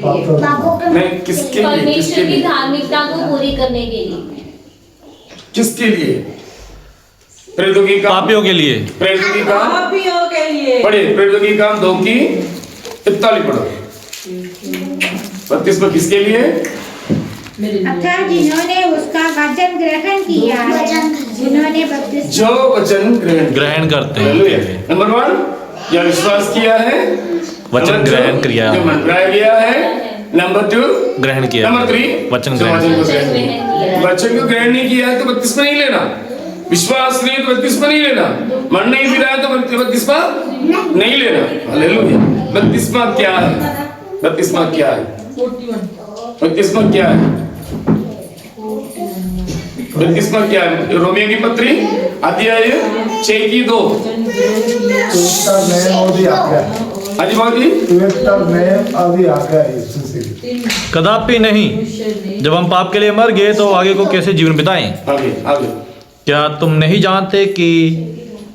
नहीं, किसके लिए? परमेश्वर की धार्मिकता को पूरी करने के लिए। किसके लिए? प्रेरितों की काम, पापियों के लिए। प्रेरितों की काम पापियों के लिए। पढ़े, प्रेरितों की काम 2:41 पढ़ो। 32 में किसके लिए? अर्थात जिन्होंने उसका वचन ग्रहण किया है, जिन्होंने बपतिस्मा जो वचन ग्रहण करते हैं। हालेलुया। नंबर 1 या विश्वास किया है, वचन नंबर ग्रहण 2, किया, जो मंत्राया गया है, नंबर 2 ग्रहण किया, नंबर 3 वचन जो ग्रहण वचन को ग्रहण किया। वचन को ग्रहण नहीं किया है तो बपतिस्मा नहीं लेना। विश्वास नहीं है तो बपतिस्मा नहीं लेना। मन नहीं भी रहा है तो बपतिस्मा नहीं लेना। हालेलुया। बपतिस्मा क्या है? बपतिस्मा क्या है? बपतिस्मा क्या है? बपतिस्मा क्या है? रोमियो की पत्री अध्याय 6:2। हाजी बाबू कदापि नहीं, जब हम पाप के लिए मर गए तो आगे को कैसे जीवन बिताएं? आगे आगे। क्या तुम नहीं जानते कि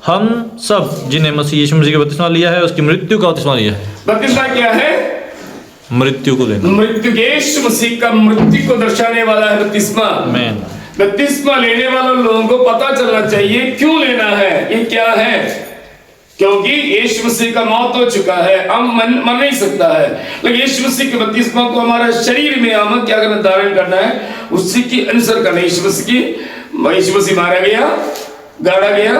हम सब जिन्हें मसीह यीशु मसीह का बपतिस्मा लिया है उसकी मृत्यु का बपतिस्मा लिया है? बपतिस्मा क्या है? मृत्यु को लेना। मृत्यु, यीशु मसीह का मृत्यु को दर्शाने वाला है बपतिस्मा। आमीन। बपतिस्मा लेने वाले लोगों को पता चलना चाहिए क्यों लेना है, ये क्या है। क्योंकि यीशु मसीह का मौत हो चुका है, हम मर नहीं सकता है, लेकिन यीशु मसीह के बपतिस्मा को हमारा शरीर में हम क्या करना, धारण करना है, उसी की अनुसर करना है। यीशु मसीह मारा गया, गाड़ा गया,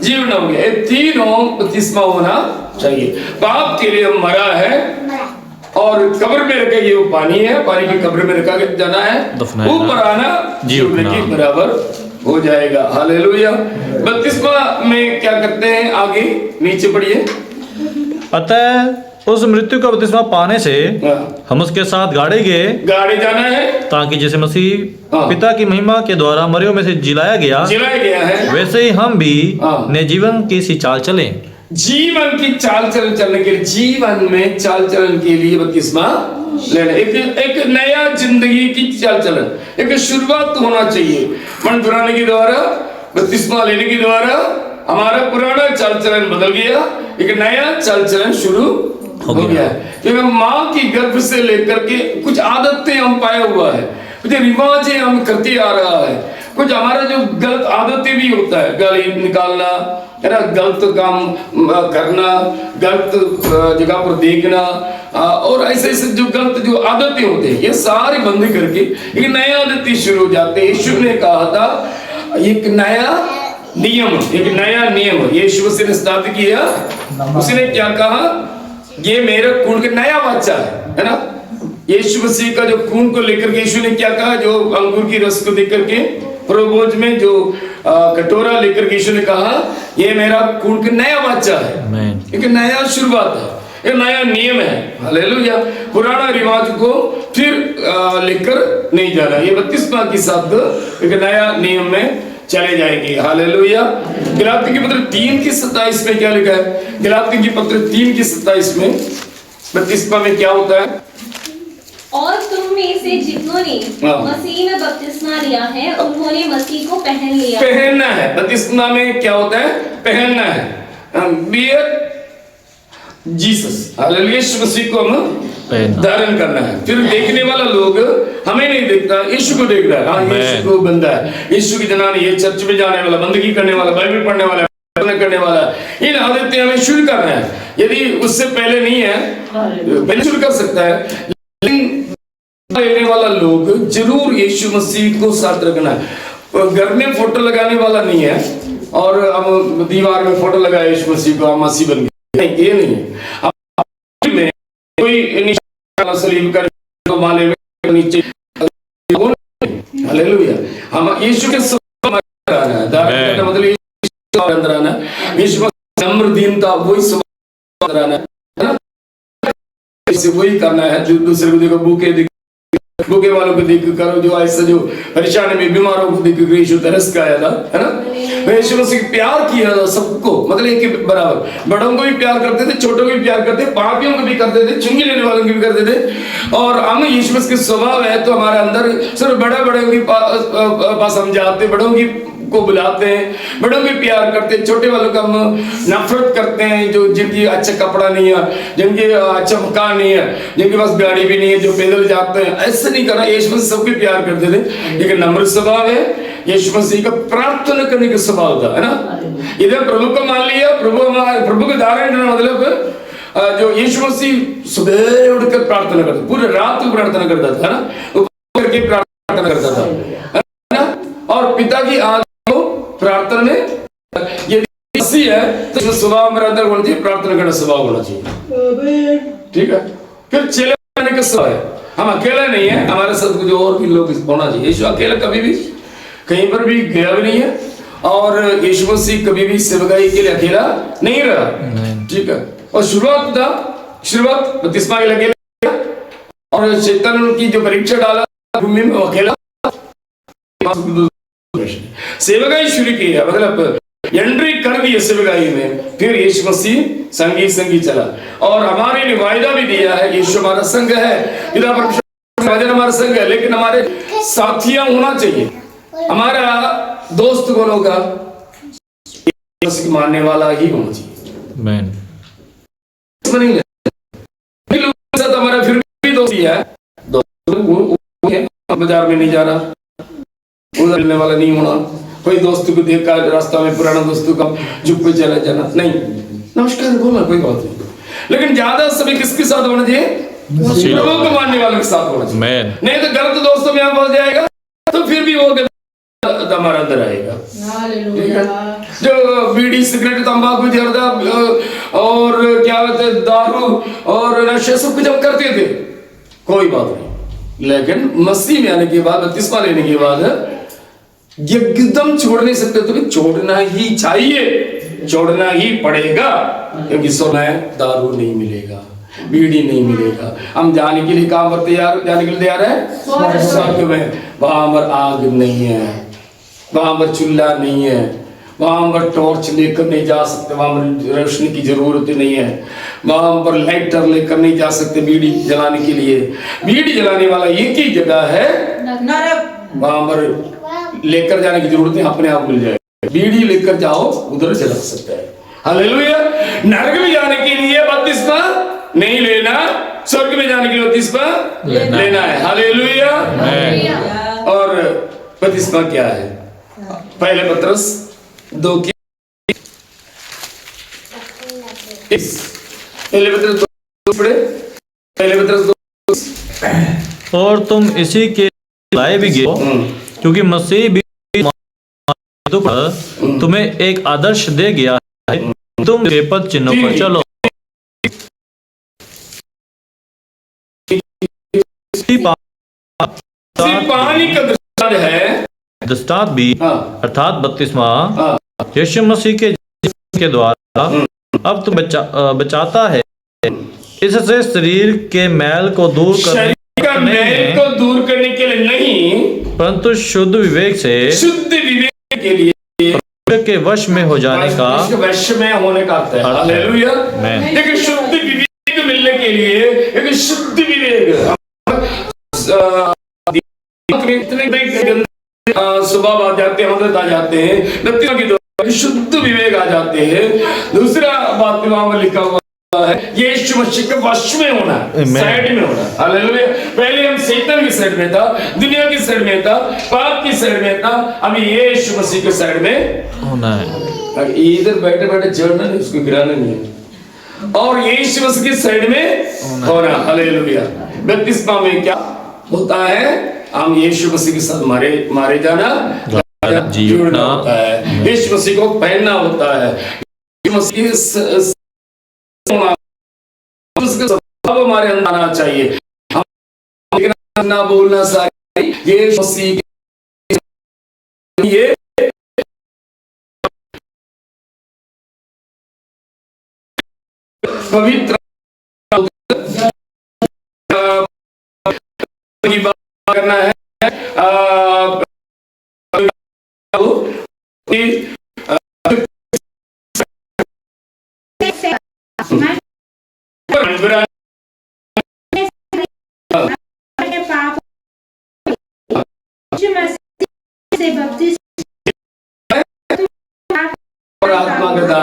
जीवन हो गया, ये तीनों बपतिस्मा होना चाहिए। पाप के लिए हम मरा है और कब्र में रखे गए, वो पानी है, पानी की कब्र में रखा जाना है, ऊपर आना जीवन के बराबर हो जाएगा। हालेलुया। बपतिस्मा में क्या करते हैं? आगे नीचे पढ़िए। अतः उस मृत्यु का बपतिस्मा पाने से हम उसके साथ गाड़े जाना है, ताकि जैसे मसीह पिता की महिमा के द्वारा मरियों में से जिलाया गया है, वैसे ही हम भी नए जीवन की सी चाल चलें। जीवन की चाल चलन चलने के लिए, जीवन में चाल चलन के लिए बपतिस्मा लेना, एक नया जिंदगी की चाल चलन, एक शुरुआत होना चाहिए। मन पुराने के द्वारा, बपतिस्मा लेने के द्वारा हमारा पुराना चाल चलन बदल गया, एक नया चाल चलन शुरू हो गया। क्योंकि माँ की गर्भ से लेकर के कुछ आदतें हम पाया हुआ है, कुछ रिवाजें हम करते आ रहा है, कुछ हमारा जो गलत आदतें भी होता है, गाली निकालना है ना, गलत काम करना, गलत जगह पर देखना, और ऐसे ऐसे जो गलत जो आदतें होते हैं, ये सारी बंद करके एक नया आदतें शुरू हो जाते हैं। यीशु ने कहा था एक नया नियम यीशु मसीह ने स्थापित किया। उसने क्या कहा? ये मेरा खून का नया बच्चा है ना। यीशु मसीह का जो खून को लेकर के यीशु ने क्या कहा? जो अंगूर की रस को देख करके प्रभोज में जो कटोरा लेकर के यीशु ने कहा ये मेरा खून का नया बच्चा है, एक नया शुरुआत है, एक नया नियम है। हालेलुया। पुराना रिवाज को फिर लेकर नहीं जाना, ये बपतिस्मा के साथ एक नया नियम में चले जाएंगे। हालेलुया। गलाती की पत्र 3:27 में क्या लिखा है? गलाती की पत्र 3:27 में बपतिस्मा में क्या होता है? और तुम में से जितनों ने मसीह में बपतिस्मा लिया है उन्होंने मसीह को पहन लिया। पहनना है। बपतिस्मा में क्या होता है? पहनना है। बियर जीसस, हालेलुया। यीशु मसीह को हम धारण करना है। फिर देखने वाला लोग हमें नहीं देखता, यीशु को देख रहा है। हाँ, यीशु को बंदा है, यीशु की जनानी, ये चर्च में जाने वाला, बंदगी करने वाला, बाइबल पढ़ने वाला, करने वाला, इन आदतें हमें शुरू करना है। यदि उससे पहले नहीं है, पहले शुरू कर सकता है, लेकिन लेने वाला लोग जरूर यीशु मसीह को साथ रखना है। घर में फोटो लगाने वाला नहीं है और हम दीवार में फोटो लगाए यीशु मसीह को, हम मसीह बन गए, ये नहीं है। कोई सलीब का माले में नीचे, हालेलुया। हम यीशु के मतलब यीशु का नम्र दीनता वही है ना, वही करना है। जो दूसरे को देखो, भूखे वालों को देख करो, जो ऐसा जो परेशानी में बीमारों को देख कर यीशु तरस का आया था, है ना। यीशु मसीह प्यार किया था सबको, मतलब एक बराबर, बड़ों को भी प्यार करते थे, छोटों को भी प्यार करते, पापियों को भी करते थे, चुंगी लेने वालों को भी करते थे। और हम यीशु मसीह के स्वभाव है तो हमारे अंदर सिर्फ बड़े के पास हम जाते, बड़ों की को बुलाते हैं, बड़ों को प्यार करते हैं, छोटे वालों का हम नफरत करते हैं, जो जिनकी अच्छा कपड़ा नहीं है, जिनके अच्छा मकान नहीं है, जिनके पास गाड़ी भी नहीं है, जो पैदल जाते हैं, ऐसा नहीं करना। यीशु मसीह सबके प्यार करते थे, लेकिन नम्र स्वभाव है। यीशु मसीह का प्रार्थना करने का स्वभाव था, है ना। इधर प्रभु को मान लिया, प्रभु को धारण करना मतलब जो यीशु मसीह सुबह उठकर प्रार्थना करता, पूरे रात को प्रार्थना करता था ना, करके प्रार्थना करता था, है ना। और पिता की आज्ञा को प्रार्थना में यदि मसीह है तो स्वभाव मेरे अंदर होना चाहिए, प्रार्थना करना स्वभाव होना चाहिए, ठीक है। फिर चेले बनने का स्वभाव है, हम अकेला नहीं है, हमारे साथ कुछ और भी लोग होना चाहिए। यीशु अकेला कभी भी कहीं पर भी गया भी नहीं है, और यीशु मसीह कभी भी सेवकाई के लिए अकेला नहीं रहा, ठीक है। और शुरुआत बपतिस्मा के लगे, और शैतान उनकी जो परीक्षा डाला भूमि में अकेला सेवकाई शुरू की है, मतलब एंट्री कर दी सेवकाई में। फिर यीशु मसीह संगी चला, और हमारे लिए वायदा भी दिया है, यीशु हमारा संग है, पिता परमेश्वर हमारा संग है, लेकिन हमारे साथियां होना चाहिए। हमारा दोस्त कौन होगा? यीशु मानने वाला ही होना चाहिए, नहीं है। हमारा फिर भी दोस्ती है, बाजार में नहीं जा रहा, उधर मिलने वाला नहीं होना, कोई दोस्त को देखा रास्ता में, पुराना दोस्तों का झुक पे चला जाना नहीं, नमस्कार बोलना कोई बात नहीं, लेकिन ज्यादा समय किसके साथ होना चाहिए? प्रभु को मानने वालों के साथ होना चाहिए। नहीं तो गलत दोस्तों में फंस जाएगा, तो फिर भी वो हमारा अंदर आएगा, ठीक है। जो बीड़ी सिगरेट तंबाकू जर्दा और क्या होता है दारू और नशे सब कुछ हम करते थे, कोई बात नहीं, लेकिन मसीह में आने के बाद, बपतिस्मा लेने के बाद एकदम छोड़ नहीं सकते, तो भी छोड़ना ही चाहिए, छोड़ना ही पड़ेगा, क्योंकि सोना दारू नहीं मिलेगा, बीड़ी नहीं मिलेगा। हम जाने के लिए कहां पर जाने के लिए तैयार है? स्वर्ग में। वहां पर आग नहीं है, वहां पर चूल्हा नहीं है, वहां पर टॉर्च लेकर नहीं जा सकते, वहां पर रोशनी की जरूरत नहीं है, वहां पर लाइटर लेकर नहीं जा सकते बीड़ी जलाने के लिए। बीड़ी जलाने वाला एक ही जगह है नरक, वहां पर लेकर जाने की जरूरत नहीं, अपने आप मिल जाएगा। बीड़ी लेकर जाओ, उधर जला सकता है। हालेलुया। नरक में जाने के लिए बपतिस्मा नहीं लेना, स्वर्ग में जाने के लिए बपतिस्मा लेना है। हालेलुया। और बपतिस्मा क्या है? पहले पत्रस 2 की पहले पत्रस 2 पढ़े, पहले पत्रस 2। और तुम इसी के लाए भी गए, क्योंकि मसीह भी तुम्हें एक आदर्श दे गया है, तुम के पद चिन्हों पर चलो। पानी का दृष्टांत है, दृष्टांत भी, अर्थात बपतिस्मा यीशु मसीह के जीवन के द्वारा अब तो बचाता है, इससे शरीर के मैल को दूर करने के लिए नहीं, परंतु शुद्ध विवेक के लिए के वश में हो जाने का, वश में होने का अर्थ है। हालेलुया। लेकिन शुद्ध विवेक मिलने के लिए एक शुद्ध विवेक, स्वभाव आ जाते हैं, मदद आ जाते हैं, व्यक्तियों की शुद्ध विवेक आ जाते हैं। दूसरा बात वहां में लिखा हुआ है, यीशु मसीह के वश में होना, साइड में होना। हालेलुया। पहले हम शैतान की साइड में था, दुनिया की साइड में था, पाप की साइड में था, अभी यीशु मसीह के साइड में होना है। इधर बैठे बैठे जड़ना नहीं, उसको गिराना नहीं है, और यीशु मसीह की साइड में होना। हालेलुया। बपतिस्मा में क्या होता है? हम यीशु मसीह के साथ मारे जाना, जुड़ना होता है, यीशु मसीह को पहनना होता है, यीशु मसीह स्वभाव हमारे अंदर आना चाहिए। हम ना बोलना सारी यीशु मसीह ये पवित्र की बात करना है,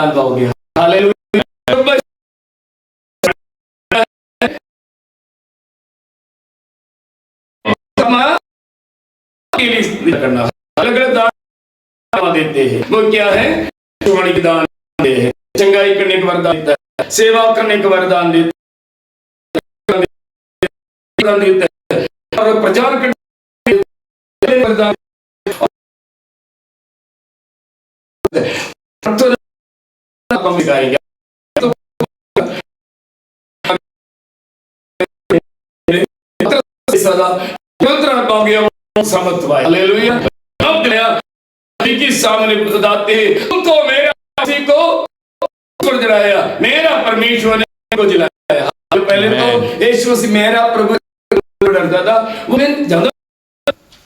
दान पाओगे। हालेलुया। के लिए करना अलग अलग दान देते हैं। वो क्या है? वाणी के दान देते हैं, चंगाई करने का वरदान देता है, सेवा करने का वरदान देता है और प्रचार करने का वरदान हालेलुया। के सामने बताते हैं, तुम तो मेरा मसीह को जलाया, मेरा परमेश्वर ने को जलाया। पहले तो यीशु मसीह मेरा प्रभु डरता था, वो मैं ज्यादा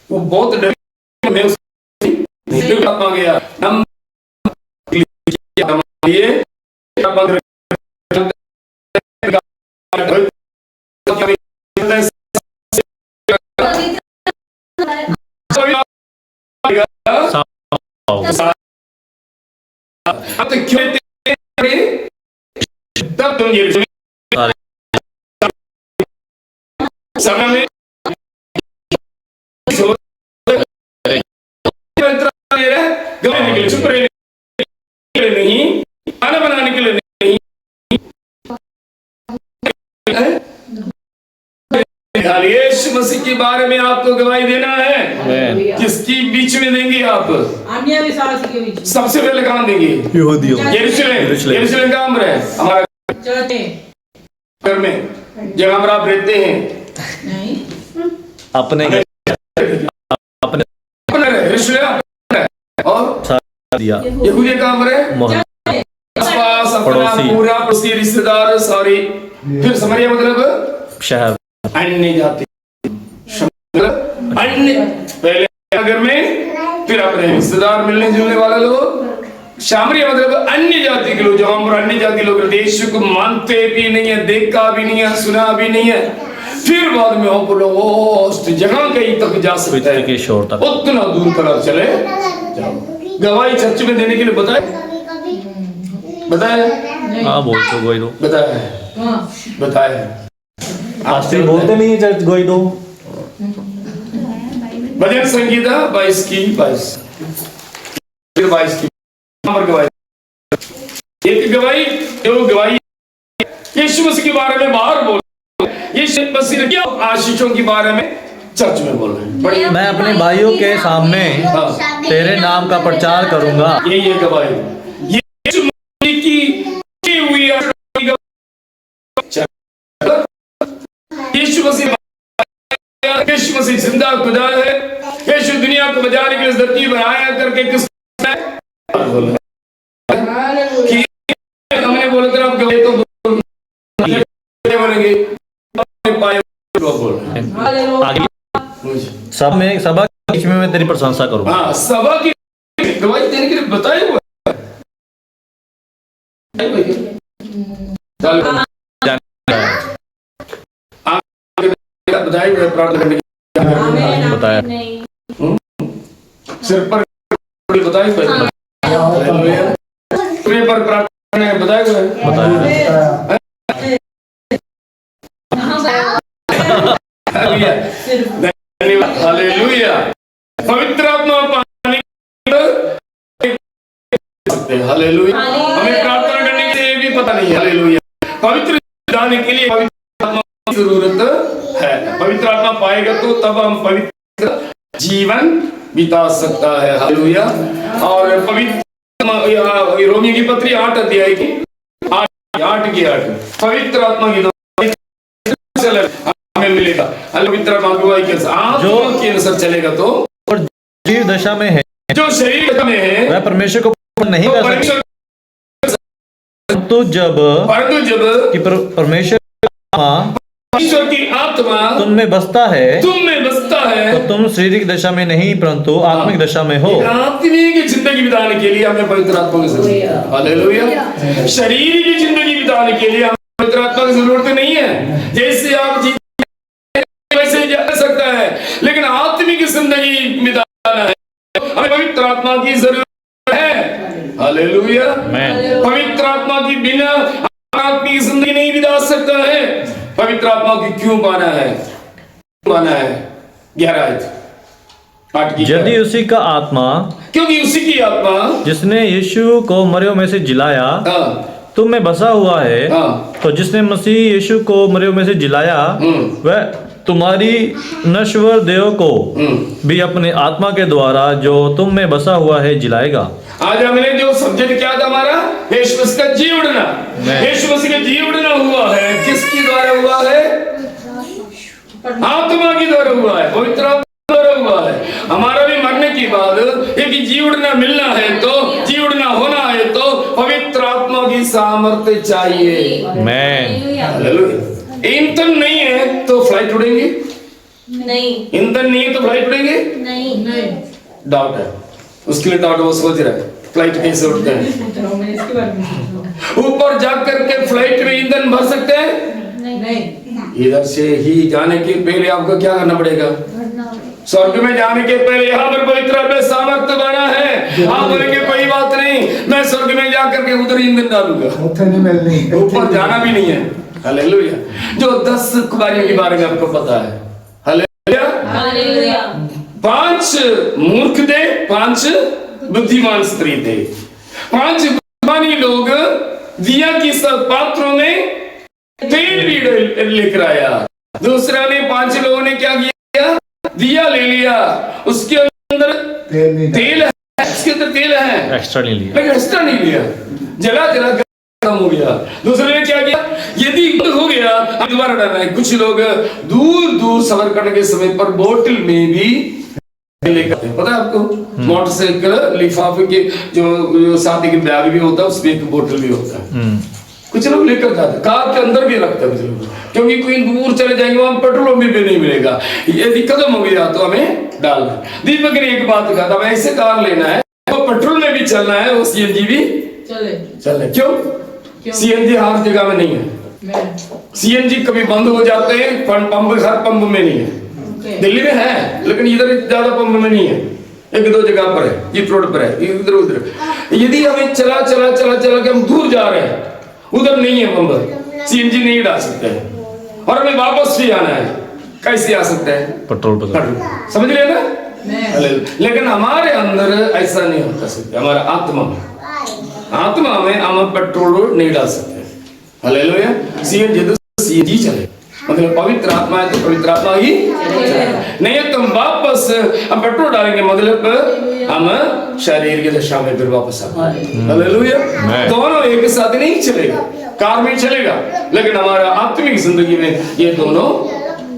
वो बहुत डर मैं उसको गया हम ये अब तो क्यों तब तुम ये समय में गवाने के लिए चुप रहने के लिए नहीं, खाना बनाने के लिए नहीं, यीशु मसीह के बारे में आपको गवाही देना है। किसकी बीच में देंगे आप? अन्य विश्वास के बीच। सबसे पहले कहाँ देंगे? यरूशलेम का अम्र है हमारा घर में, जहाँ पर आप रहते हैं नहीं अपने अपने और दिया यहूदी का अम्र है आसपास अपना पूरा उसके रिश्तेदार सारी। फिर समरिया मतलब शहर, अन्य जाति, अन्य पहले घर में, फिर अपने रिश्तेदार मिलने जुलने वाले लोग। सामरिया मतलब अन्य जाति के लोग, जहां पर अन्य जाति लोग देश को मानते भी नहीं है, देखा भी नहीं है, सुना भी नहीं है, फिर बाद में वो लोग जगह कहीं तक जा सकते हैं के शोर तक, उतना दूर तक आप चले जाओ। गवाही चर्च में देने के लिए बताया हाँ बोल तो गोई दो बताया आस्ते बोलते नहीं है चर्च गोई दो। भजन संगीता 22 की 22 फिर 22 की नंबर गवाही, एक गवाही जो गवाही यीशु मसीह के बारे में बाहर बोल, यीशु मसीह ने क्या आशीषों के बारे में चर्च में बोल रहे हैं। मैं अपने भाइयों के सामने तेरे नाम का प्रचार करूंगा। ये गवाही यीशु मसीह की हुई यीशु मसीह जिंदा खुदा है। यीशु दुनिया को बचाने के लिए धरती बनाया करके किस हमने बोला था आप गए तो बोलेंगे आगे सब में सभा के बीच में मैं तेरी प्रशंसा करूंगा। हाँ सभा की गवाही देने के लिए बताया हुआ बताया हुआ प्रार्थना करने की बताया सिर पर बताया हुआ पर प्रार्थना बताया हुआ है हालेलुया। पवित्र आत्मा पानी हालेलुया। हमें प्रार्थना करने के लिए भी पता नहीं है हालेलुया। पवित्र जाने के लिए पवित्र आत्मा की जरूरत है। पवित्र आत्मा पाएगा तो तब हम पवित्र जीवन बिता सकता है हालेलुया। और पवित्र रोमियो की पत्री 8 अध्याय की 8 की 8 पवित्र आत्मा की हमें मिलेगा। पवित्र आत्मा जो के अनुसार चलेगा तो और शरीर दशा में है, जो शरीर दशा में है वह परमेश्वर को नहीं कर सकता, परंतु जब कि परमेश्वर की आत्मा तुम में बसता है तो तुम शारीरिक दशा में नहीं परंतु आत्मिक दशा में हो। आत्मिक जिंदगी बिताने के लिए हमें पवित्र आत्मा की जरूरत है हालेलुया। शरीर की जिंदगी बिताने के लिए हमें पवित्र आत्मा की जरूरत नहीं है। जैसे आप वैसे जा सकता है, लेकिन आत्मिक जिंदगी बिताना है हमें पवित्र आत्मा की जरूरत है हालेलुया। आमीन। पवित्र आत्मा की बिना आत्मिक जिंदगी नहीं बिता सकता है। पवित्र आत्मा की क्यों पाना है? 11 आयत 8 की। यदि उसी का आत्मा क्योंकि उसी की आत्मा जिसने यीशु को मरियों में से जिलाया हाँ, तुम में बसा हुआ है, हाँ। तो जिसने मसीह यीशु को मरियों में से जिलाया वह तुम्हारी नश्वर देह को भी अपने आत्मा के द्वारा जो तुम में बसा हुआ है जिलाएगा। आज हमने जो सब्जेक्ट क्या था हमारा, यीशु मसीह का जी उड़ना। यीशु मसीह का जी उड़ना हुआ है, किसके द्वारा हुआ है? आत्मा के द्वारा हुआ है, पवित्र आत्मा द्वारा हुआ है। हमारा भी मरने के बाद एक जी उड़ना मिलना है, तो जी उड़ना होना है तो पवित्र आत्मा की सामर्थ्य चाहिए। हालेलुया। ईंधन नहीं है तो फ्लाइट उड़ेंगे? नहीं। ईंधन नहीं है तो फ्लाइट उड़ेंगे? नहीं। नहीं। डाउट है, उसके लिए डाउट वो सोच रहा है फ्लाइट कैसे उड़ते हैं। मैं इसके बारे में सोच रहा हूँ। ऊपर जाकर के फ्लाइट में ईंधन भर सकते हैं? नहीं। इधर से ही जाने के पहले आपको क्या करना पड़ेगा? स्वर्ग में जाने के पहले यहाँ पर पवित्र आत्मा सामर्थ्य बना है। आप बोलेंगे कोई बात नहीं, मैं स्वर्ग में जाकर के उधर ईंधन डालूंगा, ऊपर जाना भी नहीं है। हालेलुया। जो 10 कुमारियों के बारे में आपको पता है। हालेलुया। हालेलुया। 5 मूर्ख थे, 5 बुद्धिमान स्त्री थे। 5 बुद्धिमानी लोग दिया की सब पात्रों में तेल भी लेकर आया। दूसरा ने 5 लोगों ने क्या किया? दिया ले लिया, उसके अंदर तेल है, उसके अंदर तेल है, एक्स्ट्रा नहीं लिया, लेकिन एक्स्ट्रा नहीं लिया, जला जला खत्म हो गया। दूसरे ने क्या किया? यदि हो गया दोबारा डालना है। कुछ लोग दूर दूर सफर करने के समय पर बोतल में भी लेकर, पता है आपको, मोटरसाइकिल लिफाफे के जो शादी के बैग भी होता है उसमें एक बोतल भी होता है। कुछ लोग लेकर जाते, कार के अंदर भी रखते हैं कुछ लोग, क्योंकि कोई दूर चले जाएंगे वहां पेट्रोल भी नहीं मिलेगा, यदि खत्म हो गया तो हमें डालना। दीपक ने एक बात कहा था, ऐसे कार लेना है तो पेट्रोल में भी चलना है और सीएनजी भी चले। क्यों? सीएनजी हर जगह में नहीं है। सीएनजी कभी बंद हो जाते हैं, पंप हर पंप में नहीं है। दिल्ली में है लेकिन इधर ज्यादा पंप में नहीं है, 1-2 जगह पर है, जीप रोड पर है, इधर उधर। यदि हमें चला चला चला चला के हम दूर जा रहे हैं, उधर नहीं है पंप, सीएनजी नहीं डाल सकते हैं और हमें वापस भी आना है, कैसे आ सकते हैं? पेट्रोल पर। समझ लिया ना? लेकिन हमारे अंदर ऐसा नहीं हो सकता। हमारा आत्मा में हम पेट्रोल नहीं डाल सकते। हालेलुया। सीएनजी चले, मतलब पवित्र आत्मा है तो पवित्र आत्मा ही नहीं है तो हम वापस हम पेट्रोल डालेंगे, मतलब हम शरीर की दशा में फिर वापस आएंगे। हालेलुया। दोनों एक साथ नहीं चलेगा, कार में चलेगा लेकिन हमारा आत्मिक जिंदगी में ये दोनों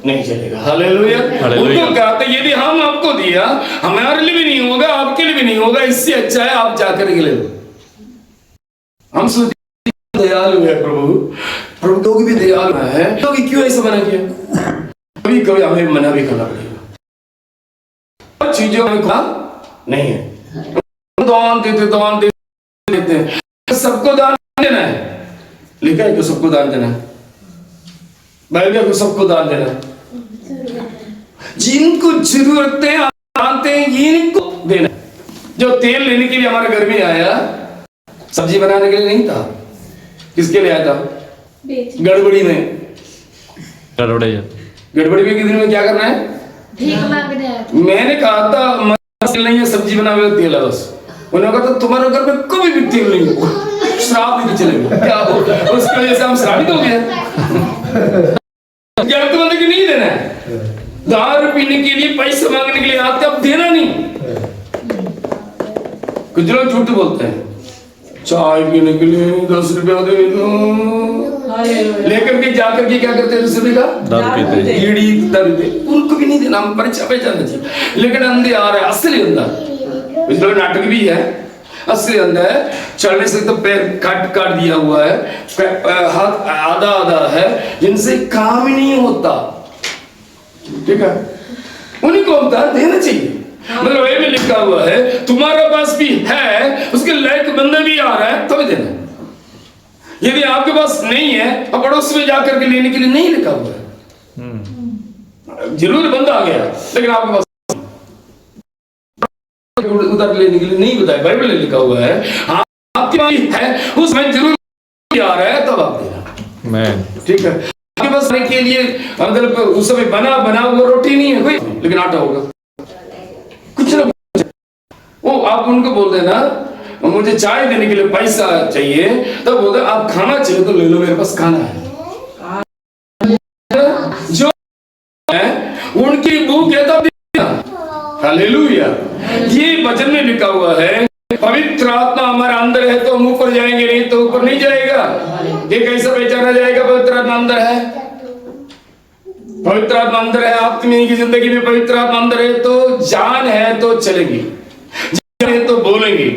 नहीं चलेगा। हालेलुया। उनको कहते यदि हम आपको दिया, हमारे लिए भी नहीं होगा, आपके लिए भी नहीं होगा, इससे अच्छा है आप जाकर के ले लो। हम सोचते दयालु है प्रभु तो भी दयालु है, तो क्यों ऐसा मना किया? कभी कभी हमें मना भी करना पड़ेगा, चीजों में नहीं है। दान देते हैं, सबको दान देना है, लिखा है कि सबको दान देना है, बाइबल को सबको दान देना है। जिनको जरूरतें आते हैं इनको देना। जो तेल लेने के लिए हमारे घर में आया, सब्जी बनाने के लिए नहीं था, किसके लिए आया था? गड़बड़ी में। गड़बड़ी के दिन में क्या करना है? मैंने कहा था तेल नहीं है, सब्जी बनाने वाला तेल है बस। उन्होंने कहा था तुम्हारे घर में कोई भी तेल नहीं हो, श्राप नहीं चलेगा। क्या हो? उसकी वजह से हम श्रापित हो गए। जरूरतमंद को नहीं देना है, दारू पीने के लिए पैसे मांगने के लिए आते, अब देना नहीं। कुछ लोग झूठ बोलते हैं, चाय पीने के लिए 10 रुपया दे दो, लेकर के जाकर के क्या करते हैं? 10 रुपये का दारू पीते, उनको भी नहीं देना, हम परीक्षा पहचानना चाहिए। लेकिन अंधे आ रहे, असली अंधा, कुछ लोग नाटक भी है, असली अंधा है, चलने से तो पैर काट दिया हुआ है, हाथ आधा है, जिनसे काम ही नहीं होता। ठीक है, उन्हीं को हम दान देना चाहिए। मतलब ये भी लिखा हुआ है तुम्हारे पास भी है, उसके लायक बंदा भी आ रहा है तो भी देना। यदि आपके पास नहीं है और पड़ोस में जाकर के लेने के लिए नहीं लिखा हुआ है, जरूर बंदा आ गया लेकिन आपके पास उधर लेने के लिए नहीं बताया, बाइबल में लिखा हुआ है आपकी है उसमें जरूर आ रहा है तब आप देना। मैं ठीक है, आपके पास खाने के लिए मतलब उस समय बना वो रोटी नहीं है कोई, लेकिन आटा होगा कुछ ना कुछ। वो आप उनको बोल देना मुझे चाय देने के लिए पैसा चाहिए, तब बोलते आप खाना चाहिए तो ले लो, मेरे पास खाना है। जो है उनकी भूख है तब देना। हालेलुया। ये वचन में लिखा हुआ है पवित्र आत्मा हमारे अंदर है तो हम ऊपर जाएंगे, नहीं तो ऊपर नहीं जाएगा। ये कैसे पहचाना जाएगा पवित्र आत्मा अंदर है? पवित्र आत्मा अंदर है, आपकी जिंदगी में पवित्र आत्मा अंदर है तो जान है तो चलेंगे, जान है तो बोलेंगे,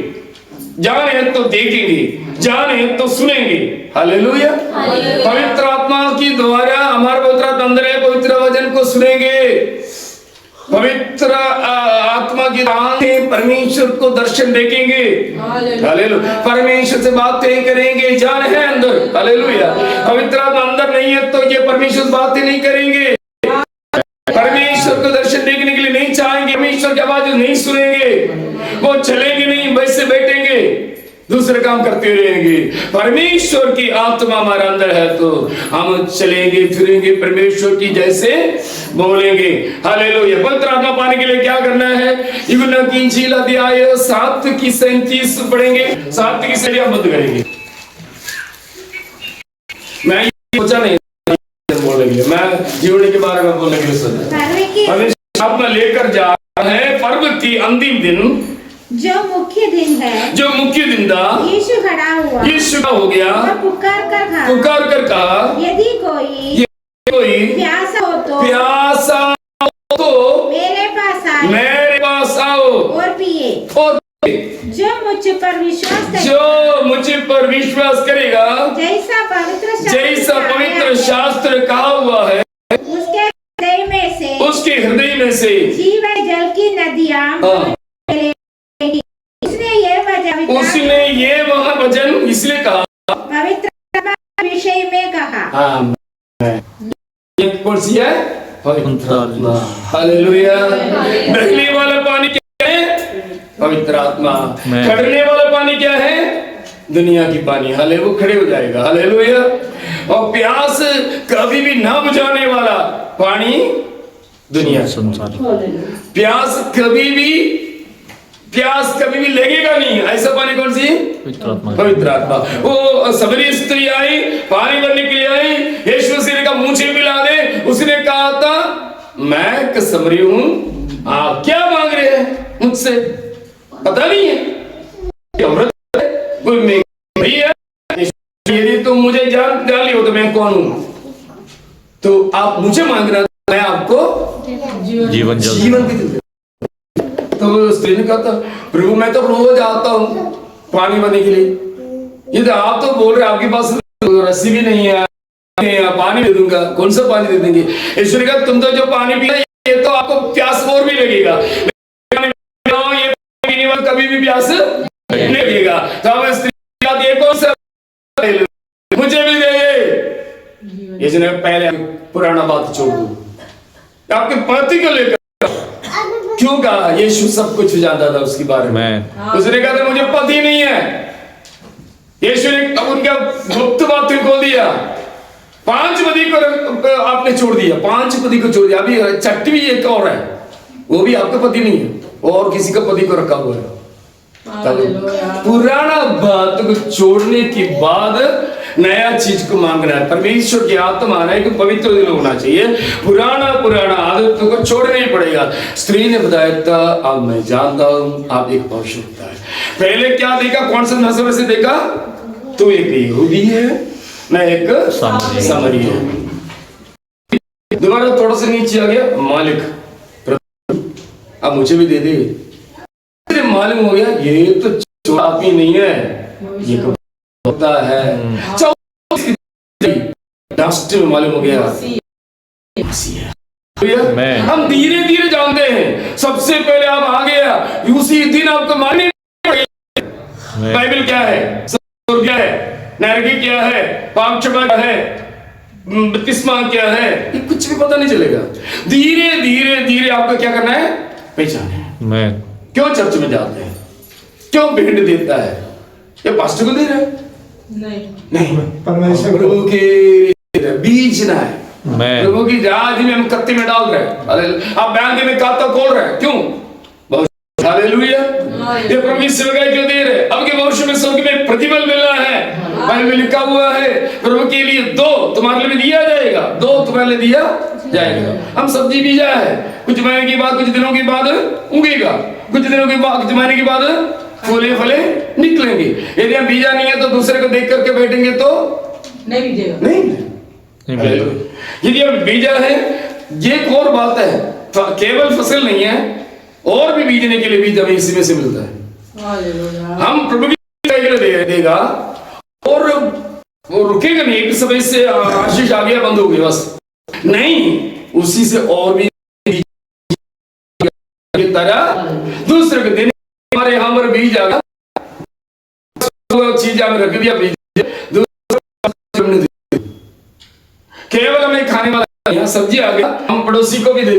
जान है तो देखेंगे, जान है तो सुनेंगे। हालेलुया। पवित्र आत्मा की द्वारा हमारे पवित्र आत्मा अंदर है, पवित्र वचन को सुनेंगे। पवित्र आत्मा की दान से परमेश्वर को दर्शन देखेंगे। हालेलुया। परमेश्वर से बातें करेंगे, जान है अंदर। हालेलुया। पवित्र आत्मा अंदर नहीं है तो ये परमेश्वर से बातें नहीं करेंगे, परमेश्वर को दर्शन देखने के लिए नहीं चाहेंगे, परमेश्वर की आवाज नहीं सुनेंगे, वो चलेंगे नहीं, वैसे बैठेंगे, दूसरे काम करते रहेंगे। परमेश्वर की आत्मा हमारे अंदर है तो हम चलेंगे फिरेंगे, परमेश्वर की जैसे बोलेंगे। हालेलुया। पवित्र आत्मा पाने के लिए क्या करना है? यूहन्ना की इंजील अध्याय 7 की 37 पढ़ेंगे। 7 की 37 बंद करेंगे। मैं सोचा नहीं बोलेंगे, मैं जीवन के बारे में बोलेंगे। परमेश्वर आत्मा लेकर जा रहा है पर्व की अंतिम दिन, जो मुख्य दिन है, जो मुख्य दिन था। यीशु खड़ा हुआ, यीशु का हो गया, और पुकार कर कहा, यदि कोई प्यासा हो तो मेरे पास आओ और पिए। और जो मुझ पर विश्वास करेगा, जैसा पवित्र शास्त्र कहा हुआ है, उसके हृदय में से जीवन जल की नदियां। उसने ये वह वचन इसलिए कहा, पवित्र विषय में कहा। कौन सी है? हालेलुया। बहने वाला पानी क्या है? पवित्र आत्मा। खड़ने वाला पानी क्या है? दुनिया की पानी। हाले वो खड़े हो जाएगा। हालेलुया। और प्यास कभी भी ना बुझाने वाला पानी दुनिया संसार। प्यास कभी भी लगेगा नहीं, ऐसा पानी कौन सी? पवित्र आत्मा। वो सबरी स्त्री आई, पानी भरने के लिए आई, यीशु मसीह ने कहा मुझे पिला दे। उसने कहा था मैं समरी हूं, आप क्या मांग रहे हैं मुझसे? पता नहीं है कोई है, यदि तुम मुझे जान डाली हो तो मैं कौन हूं? तो आप मुझे मांग रहे, मैं आपको जीवन जल। तो स्त्री ने कहा था प्रभु मैं तो रोज आता हूँ पानी भरने के लिए, ये तो आप तो बोल रहे आपके पास रस्सी भी नहीं है, पानी दे दूंगा। कौन सा पानी दे देंगे? ईश्वर ने कहा तुम तो जो पानी पीना ये तो आपको प्यास और भी लगेगा, ये कभी भी प्यास नहीं लगेगा। तो स्त्री कौन सा मुझे भी दे। इसने पहले पुराना बात छोड़ दो, आपके पति को लेकर क्यों कहा? यीशु सब कुछ जानता था उसके बारे में। उसने कहा था मुझे पति नहीं है। यीशु ने उनका गुप्त बात खोल दिया। 5 पति को आपने छोड़ दिया, 5 पति को छोड़ दिया। अभी चट्टी भी एक और है, वो भी आपका पति नहीं है, और किसी का पति को रखा हुआ है। पुराना बात को छोड़ने के बाद नया चीज को मांगना है। परमेश्वर की आत्मा है कि पवित्र दिल होना चाहिए, पुराना आदतों को छोड़ना ही पड़ेगा। स्त्री ने बताया था अब मैं जानता हूं आप एक पवित्र है। पहले क्या देखा? कौन सा नजर से देखा? तू एक यहूदी है, मैं एक सामरी है। दोबारा थोड़ा सा नीचे आ गया, मालिक अब मुझे भी दे दे। मालूम हो गया ये तो छोटा आदमी नहीं है, ये होता है। लास्ट में मालूम हो गया हम धीरे धीरे जानते हैं। सबसे पहले आप आ गया, उसी दिन आपको माननी पड़ेगी। बाइबल क्या है, क्या है, नरकी क्या है, पाप क्षमा क्या है, बपतिस्मा क्या है, ये कुछ भी पता नहीं चलेगा। धीरे धीरे धीरे आपको क्या करना है? पहचान है। क्यों चर्च में जाते हैं? क्यों भेंट देता है? ये पास्टर को दे रहा है? नहीं नहीं, परमेश्वर प्रभु के बीजना है। मैं प्रभु की राज में हम कत्ते में डाल रहे हैं। हालेलुया। आप बैंक में खाता खोल रहे हैं, क्यों? हालेलुया। ये प्रभु की सेवकाई क्यों दे रहे? अब के भविष्य में स्वर्ग में प्रतिफल मिल रहा है। बाइबल में लिखा हुआ है प्रभु के लिए 2 तुम्हारे लिए दिया जाएगा, 2 तुम्हारे लिए दिया जाएगा। हम सब्जी बीजा है, कुछ महीने के बाद, कुछ दिनों के बाद उगेगा, कुछ दिनों के बाद, कुछ महीने के बाद फूले फले निकलेंगे। यदि हम बीजा नहीं है तो दूसरे को देख करके बैठेंगे तो नहीं बीजेगा। नहीं। यदि हम बीजा है, ये एक और बात है, केवल फसल नहीं है, और भी बीजने के लिए बीज हमें इसी में से मिलता है। हालेलुया। हम प्रभु की देगा और वो रुकेगा नहीं, एक समय से आशीष आ गया बंद हो गया बस नहीं, उसी से और भी तरह दूसरे को देने। हमारे यहाँ पर बीज आ गया, चीज हमें रख दिया, बीज केवल हमें खाने वाला सब्जी आ गया, हम पड़ोसी को भी दे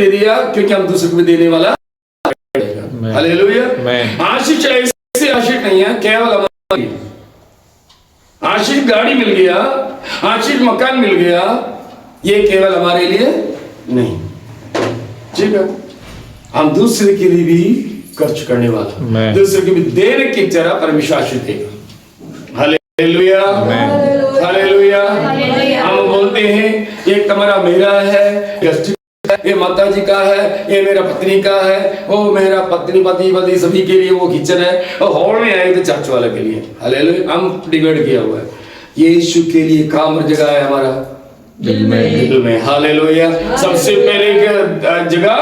दिया क्योंकि हम दूसरे को भी देने वाला। हालेलुया। आशीष ऐसे आशीष नहीं है केवल हमारी। आशीष गाड़ी मिल गया, आशीष मकान मिल गया, ये केवल हमारे लिए नहीं, ठीक है। हम दूसरे के लिए भी खर्च करने वाला, दूसरे के भी देने की तरह परमेश्वर आशीष देगा। Hallelujah, hallelujah. हम बोलते हैं ये कमरा मेरा है, ये माता जी का है, ये मेरा पत्नी का है, वो मेरा पत्नी पति सभी के लिए वो किचन है, और हॉल में आए तो चर्च वाले के लिए। हालेलुया। हम डिवाइड किया हुआ है। ये यीशु के लिए काम जगह है हमारा दिल में। हालेलुया। सबसे पहले जगह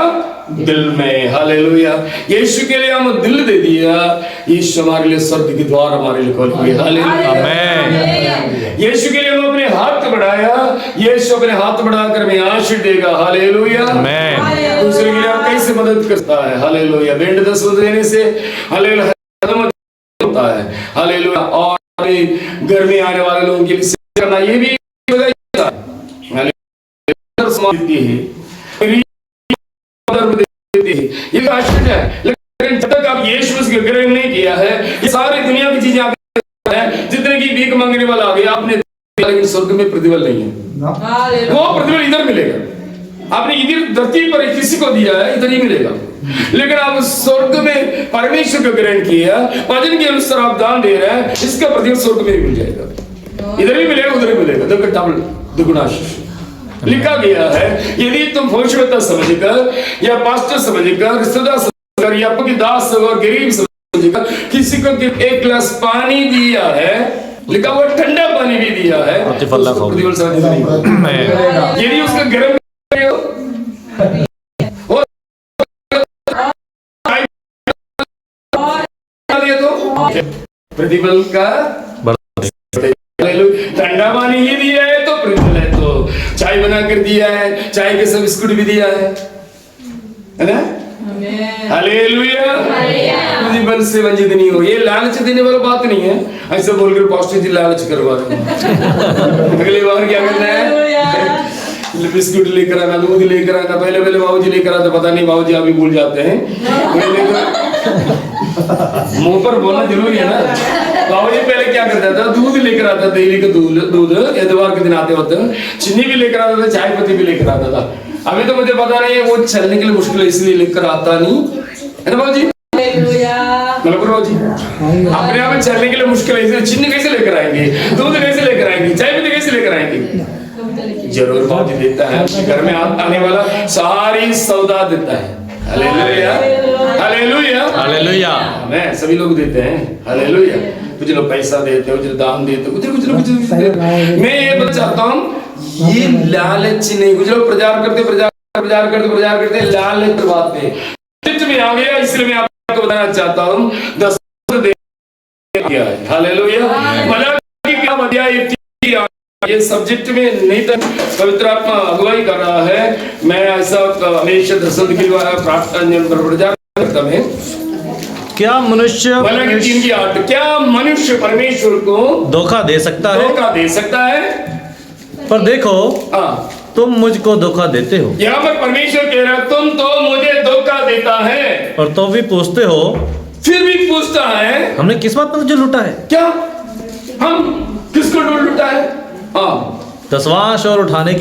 दिल में। हालेलुया। यीशु के लिए हम दिल दे दिया, यीशु हमारे लिए स्वर्ग के द्वार हमारे लिए खोल दिए। हालेलुया। यीशु के लिए हम अपने हाथ बढ़ाया, यीशु अपने हाथ बढ़ाकर हमें आशीष देगा। हालेलुया। दूसरे के लिए कैसे मदद करता है? हालेलुया। भेंट 10 देने से हालेलुया होता है। हालेलुया। और घर में आने वाले लोगों के लिए करना, ये भी ये आश्चर्य है। लेकिन जब तक आप यीशु को ग्रहण नहीं किया है, ये सारी दुनिया की चीजें हैं, जितने की भीख मांगने वाला आ गया आपने, लेकिन स्वर्ग में प्रतिफल नहीं है। वो प्रतिफल इधर मिलेगा। आपने इधर धरती पर किसी को दिया है, इधर ही मिलेगा। लेकिन आप स्वर्ग में परमेश्वर को ग्रहण किया, वचन के अनुसार आप दान दे रहे हैं, इसका प्रतिफल स्वर्ग में मिल जाएगा। इधर भी मिलेगा, उधर भी मिलेगा, डबल दुगुना आशीष। लिखा गया है यदि तुम भविष्यवक्ता समझकर या पास्टर समझकर, रिश्तेदार समझकर या आपकी दास और गरीब समझकर किसी को 1 गिलास पानी दिया है, लिखा हुआ ठंडा पानी भी दिया है, प्रतिफल समझ नहीं। यदि उसका गर्म प्रतिफल का ठंडा पानी ही दिया है तो प्रतिफल है। तो चाय बना कर दिया है, चाय के सब बिस्कुट भी दिया है ना? हालेलुया। प्रतिफल से वंचित नहीं हो। ये लालच देने वाला बात नहीं है, ऐसा बोलकर पास्टर जी लालच करवा रहे हैं। अगली बार क्या करना है? बिस्कुट लेकर आना, दूध लेकर आना। पहले बाबूजी लेकर आते, पता नहीं बाबूजी अभी भूल जाते हैं। मुंह पर बोलना जरूरी है ना। बाबूजी पहले क्या करता था? दूध लेकर आता, डेली का दूध एतवार के दिन आते वक्त चीनी भी लेकर आता था, चाय पत्ती भी लेकर आता था। अभी तो मुझे पता नहीं है, वो चलने के लिए मुश्किल है इसलिए लेकर आता नहीं है ना बाबूजी? बाबूजी अपने आप में चलने के लिए मुश्किल है, इसलिए चीनी कैसे लेकर आएंगे, दूध कैसे लेकर आएंगे, चाय पत्ती कैसे लेकर आएंगे? जरूर बाबूजी देता है, घर में आने वाला सारी सौदा देता है। Hallelujah, hallelujah, hallelujah. मैं सभी लोग देते हैं। हालेलुया। कुछ लोग पैसा देते हैं, कुछ दान देते हैं, कुछ लोग। मैं ये बता चाहता हूँ, ये लालच नहीं। कुछ लोग प्रचार करते लालच करवाते हैं। में आ गया, इसलिए मैं आपको बताना चाहता हूँ 10 दिया है। हालेलुया। मलाकी का अध्याय ये सब्जेक्ट में नहीं था, पवित्र आत्मा अगुवाई कर रहा है। मैं ऐसा हमेशा दर्शन के लिए प्रार्थना करता हूं। क्या मनुष्य 3:8 क्या मनुष्य परमेश्वर को धोखा दे सकता है? धोखा दे सकता है। पर देखो, तुम मुझको धोखा देते हो। यहाँ पर परमेश्वर कह रहा है, तुम तो मुझे धोखा देता है, और तो भी पूछते हो फिर भी पूछता है हमने किस बात पर तुझे लूटा है? क्या हम किसको ढूंढ लुटा है? हाँ 10वां अंश और उठाने